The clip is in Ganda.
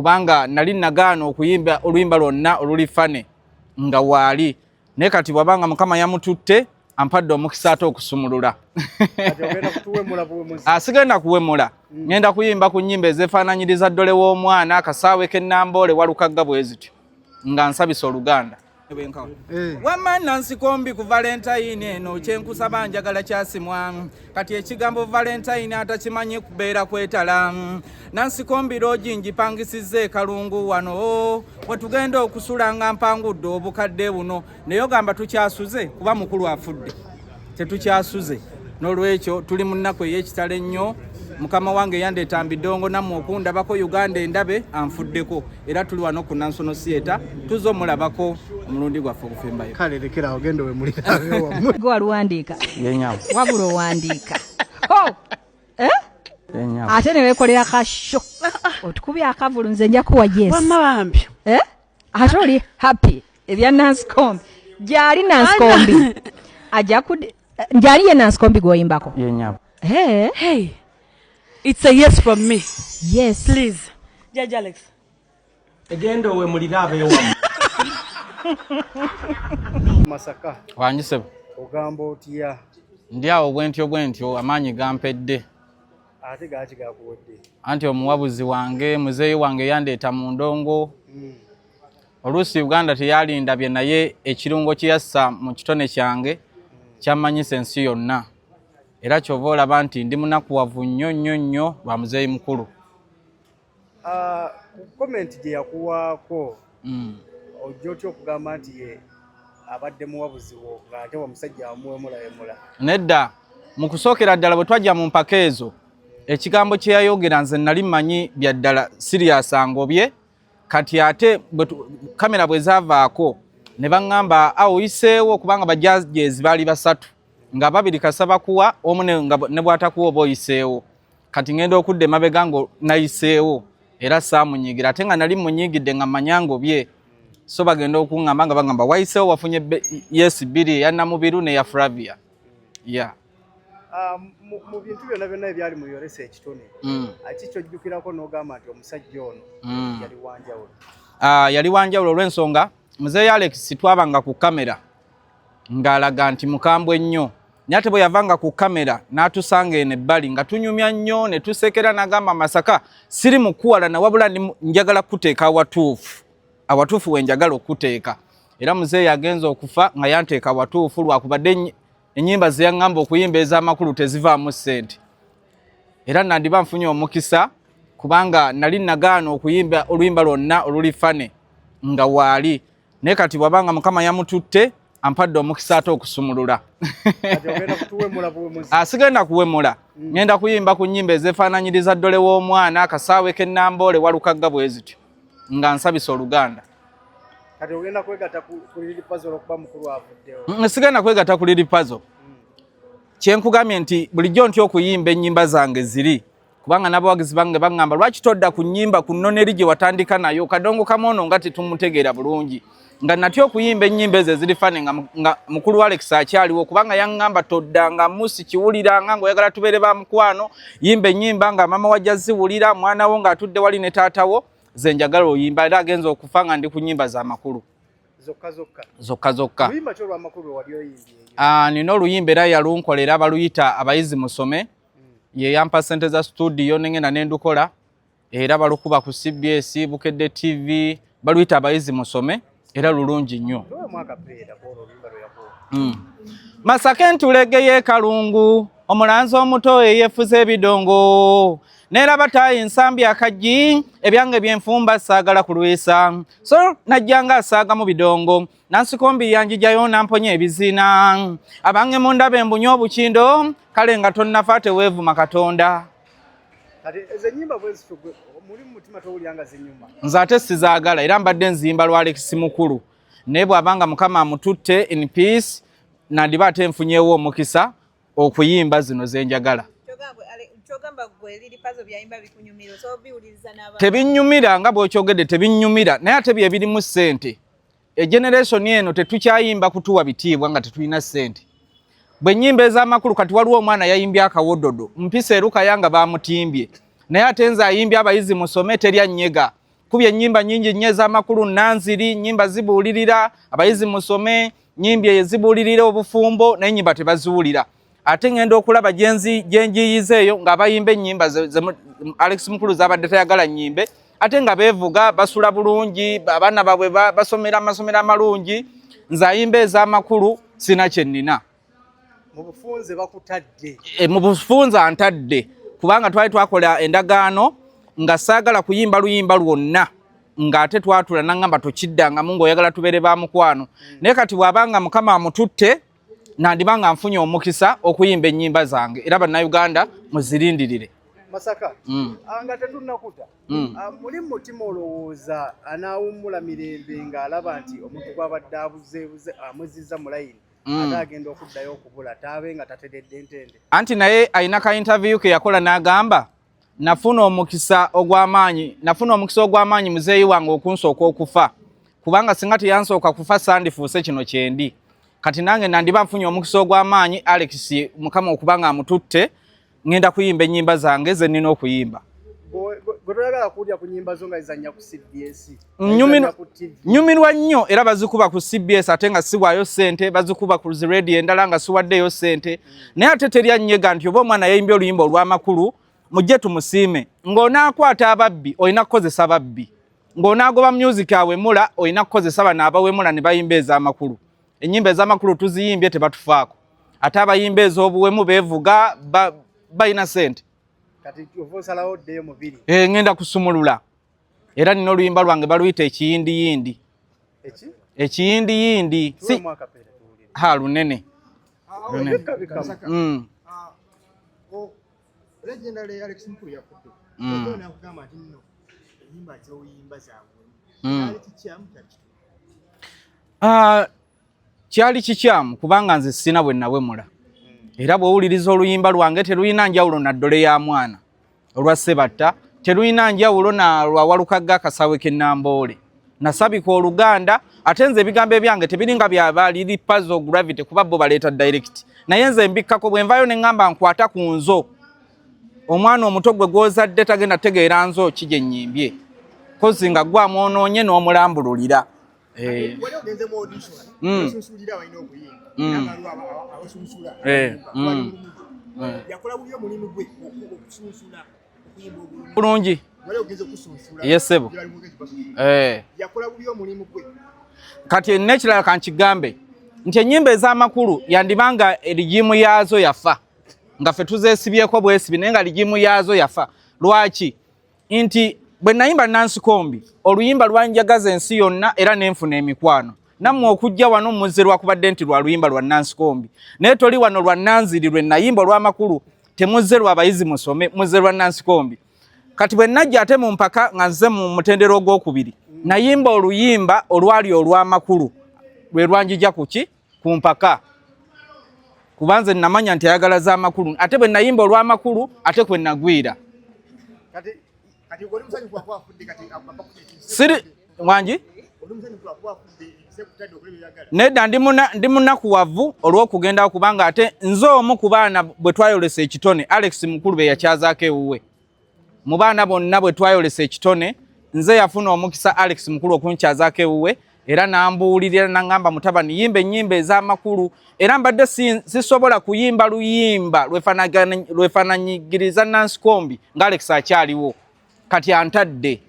kubanga nali nagaana okuyimba oluyimba lwonna olulifane nga waali naye kati bwabanga Mukama yamututte ampadde omukisa ate okusumulula. Sigenda kuwemula. Ngenda kuyimba ku nnyimba ezeefaananyiriza ddole w'omwana akasaawe k'ennamboole walukagga bwe zityo nga nsabisa Oluganda. Wamma Nansikombi ku Valentine eno kyenkusaba njagala kyasimwa kati ekigambo Valentine atakimanyi kubeera kwetala. Nansikombi loogi ngipangisizza Kalungu wano wetugenda okusula nga mpangudde obukadde buno naye ogamba tukyasuze kuba mukulu afudde tetukyasuze n'olwekyo tuli mu nnaku ey'ekitalo ennyo. Mukama wange yandeeta mbidongo nammwe okundabako Uganda endabe anfuddeko era tuli wano ku Nansono Theatre tuzo mulabako omulundi gwaffe ogufembayo. Kale lekera ogende we mulirabe wamwe. Gwe waluwandiika. Yenyawo. Wabula owandiika. Oh! Yenyawo. Ate ne weekolera kasho. Otukubye akavulu nze nja kuwa yes. Wamma bambi. Ate oli happy ebya Nansikombi. Gyali Nansikombi. Ajja kude gyali ye Nansikombi gwoyimbako. Yenyawo. Hey. It's a yes from me. Yes. Please. Judge Alex. Egendo we mulirabe wamwe. Masaka. Wanyise. Ogamba otya. Ndi awo bwentyo amaanyi gampedde. Ate gaaki gakuwodde. Anti omuwabuzi wange muzeeyi wange yandeeta mu ndongo. Oluusi Uganda teyalindabye naye ekirungo kye yassa mu kitone kyange kyamanyisa ensi yonna. Era kyova olaba nti ndi munakuwavu nnyo lwa muzeeyi mukulu. Comment gye yakuwaako ojja otya okugamba nti ye abadde muwabuzi wo ng'ate omusajja wamuwemula. Nedda mu kusookera ddala bwe twajja mu mpaka ezo ekigambo kye yayogera nze nali mmanyi bya ddala Sirius angobye kati ate kamera bwe zaavaako ne baŋŋamba oyiseewo kubanga bajjajeezi baali basatu nga babiri kasaba kuwa omu ne bw'atakuwa oba oyiseewo kati ngenda okudda emabega ngo nayiseewo era saamunyiigira ate nga nali munyiigidde nga manyangobye so bagenda okuŋŋamba nga bagamba wayiseewo wafunye yes bbiri eya Namubiru n'eya Flavia. Mu bintu byonna ebyali mu yolesa ekitone aki kyojjukirako n'ogamba nti omusajja ono yali wanjawulo. Yali wanjawulo olw'ensonga muzeeyi Alex twabanga ku kamera ng'alaga nti mukambwe nnyo naye ate bwe yavanga ku kamera n'atusanga eno ebbali nga tunyumya nnyo ne tusekera n'agamba Masaka siri mukuwalana wabula njagala kuteeka awatuufu we njagala okuteeka era muzeeyi agenza okufa nga yanteeka awatuufu lwakubadde ennyimba ze yaŋŋamba okuyimba ez'amakulu tezivaamu ssente era nandiba nfunye omukisa kubanga nali nagaana okuyimba oluyimba lwonna olulifane nga waali naye kati bwabanga Mukama yamututte ampadde omukisa ate okusumulula. Sigenda kuwemula. Ngenda kuyimba ku nnyimba ezeefaananyiriza ddole w'omwana akasaawe k'ennamboole walukagga bwe zityo nga nsabisa Oluganda. Kati ogenda kwegatta ku Lili Puzzle okuba mukulu avuddewo. Sigenda kwegatta ku Lili Puzzle. Kyenkugambye nti bulijjo ntya okuyimba ennyimba zange ziri kubanga n'abawagizi bange baŋŋamba lwaki todda ku nnyimba ku nnoneri gye watandika nayo kadongo kamono nga tetumutegeera bulungi nga natya okuyimba ennyimba ezo ezirifane nga mukulu Alex akyaliwo kubanga yaŋŋamba toddanga musi kiwuliranga ng'oyagala tubeere ba mukwano yimba ennyimba nga mama wajja ziwulira mwana wo ng'atudde wali ne taatawo ze njagala oyimba era agenza okufa nga ndi ku nnyimba z'amakulu zokka. Oluyimba kyo lw'amakulu wali oyimbye? Nina oluyimba era yalunkolera baluyita abayizi musome ye yampa ssente za studio nengenda nendukola era balukuba ku CBS Bukedde TV baluyita abayizi musome era lulungi nnyo. Masaka entulegeye Kalungu omulanzi omuto yeefuza ebidongo neraba tayi ensambi akajji ebyange byenfumba saagala kulwisa so najjanga asaaga mu bidongo Nansikombi yanjijayo namponya ebizina abange munda bembunya obukindo kale nga tonnafa teweevuma Katonda. Kati ezo nnyimba bwezityo muri mu mutima towulyanga zinyuma. Nze ate sizaagala era mbadde nzimba lwa Alex mukulu naye bw'abanga Mukama amututte in peace nandiba ate nfunyeewo omukisa okuyimba zino zenjagala. Tebinnyumira nga bw'okyogedde tebinnyumira naye ate bye birimu ssente. Generation eno tetukyayimba kutuwa bitiibwa nga tetulina ssente. Bwe nnyimba ez'amakulu kati waliwo omwana yayimbye akawododo mpisa eruka yanga bamutimbye naye ate nze ayimbye abayizi musome terya nnyega kubye ennyimba nnyingi nnyo ez'amakulu nanziri, nnyimba zibuulirira abayizi musome, nnyimba ezibuulirira obufumbo naye ennyimba tebaziwulira. Ate ngenda okulaba gyenjiyize eyo ng'abayimba ennyimba Alex Mukulu z'abadde tayagala nnyimbe ate nga beevuga basula bulungi, abaana baabwe basomera amasomero amalungi, nze ayimba ez'amakulu sina kye nnina. Mu bufunze bakutadde. Mu bufunze antadde kubanga twali twakola endagaano nga saagala kuyimba luyimba lwonna ng'ate twatula nangamba tokiddangamu ng'oyagala tubeere ba mukwano. Naye kati bw'abanga Mukama amututte nandiba nga nfunye omukisa okuyimba ennyimba zange era bannayuganda muzirindirire. Masaka nga tetunnakuta muli mutima olowooza anaawummula mirembe ng'alaba nti omuntu gw'abadde abuzeebuze amuzizza mu layini ate agenda okuddayo okubula taabe nga tateredde entende. Anti naye alina ka interview ke yakola n'agamba nafuna omukisa ogw'amaanyi muzeeyi wange okunsooka okufa kubanga singa teyansooka kufa sandifuuse kino kyendi. Kati nange nandiba nfunye omukisa ogw'amaanyi Alex Mukama okubanga amututte ngenda kuyimba ennyimba zange ze nnina okuyimba. Gotoyagala kuwulira ku nnyimba zo nga zizannya ku CBS. Nyumirwa nnyo era bazikuba ku CBS ate nga siwaayo ssente, bazikuba ku radio endala nga siwaddeyo ssente. Naye ate terya nnyega nti oba omwana yayimbye oluyimba olw'amakulu mujje tumusiime. Ng'onaakwata ababbi olina kukozesa babbi. Ng'onaagoba music awemula olina kukozesa bano abawemula ne bayimba ez'amakulu. Ennyimba ez'amakulu tuziyimbye tebatufaako. Ate abayimba ez'obuwemu beevuga balina ssente. Kati ovosalawo ddeyo mubiri. Ngenda kusumulula. Era nina oluyimba lwange baluyita ekiyindiyindi. Ekiyindiyindi. Lunene. Legendary Alex Mukulu yakudde. Nakugamba nti nno ennyimba z'oyimba zaabwe. Kyali kikyamu kubanga nze sina bwe nawemula. Era bw'owuliriza oluyimba lwange teruyina njawulo na ddole ya mwana olwa Ssebatta, teruyina njawulo na lwa Walukagga Akasawe ke Namboole. Nasabika Oluganda ate nze ebigambo ebyange tebiringa byabaliri puzzle gravity kuba bo baleeta direct. Naye nze mbikkako bwe nvayo ne ngamba nkwata ku nzo. Omwana omuto gwe gw'ozadde tagenda tegeera nzo ki gye nnyimbye. Kozi nga gwa mwonoonye n'omulambululira. Bulungi. Yesebo. Kati nekirala kankigambe nti ennyimba ez'amakulu yandibanga erigimu yaazo yafa nga ffe tuzeesibyeko bwesibi naye nga ligimu yaazo yafa. Lwaki? Nti bwe nayimba Nancy Kombi oluyimba lwanjagaza ensi yonna era nenfuna emikwano. Nammwe okujja wano muzze lwakubadde nti lwa luyimba lwa Nancy Kombi. Naye toli wano lwa Nanziri lwe nayimba olw'amakulu temuzze lwa abayizi musome muzze lwa Nancy Kombi. Kati bwe najja ate mu mpaka nga nze mu mutendero ogwokubiri nayimba oluyimba olwali olw'amakulu lwe lwanjija kuki ku mpaka. Kubanze namanya nti ayagala z'amakulu ate bwe nayimba olw'amakulu ate kwe nagwira. Kati oli musani kwa fudde kati siri wangi nedda ndi munakuwavu olw'okugenda okubanga ate nze omu ku baana bwe twayolesa ekitone Alex Mukulu be yakyazaako ewuwe. Mu baana bonna bwe twayolesa ekitone nze yafuna omukisa Alex Mukulu okunkyazaako ewuwe era n'ambuulirira n'angamba mutabani yimba ennyimba ez'amakulu era mbadde sisobola kuyimba luyimba lwefaananyigiriza Nancy Kombi nga Alex akyaliwo kati antadde.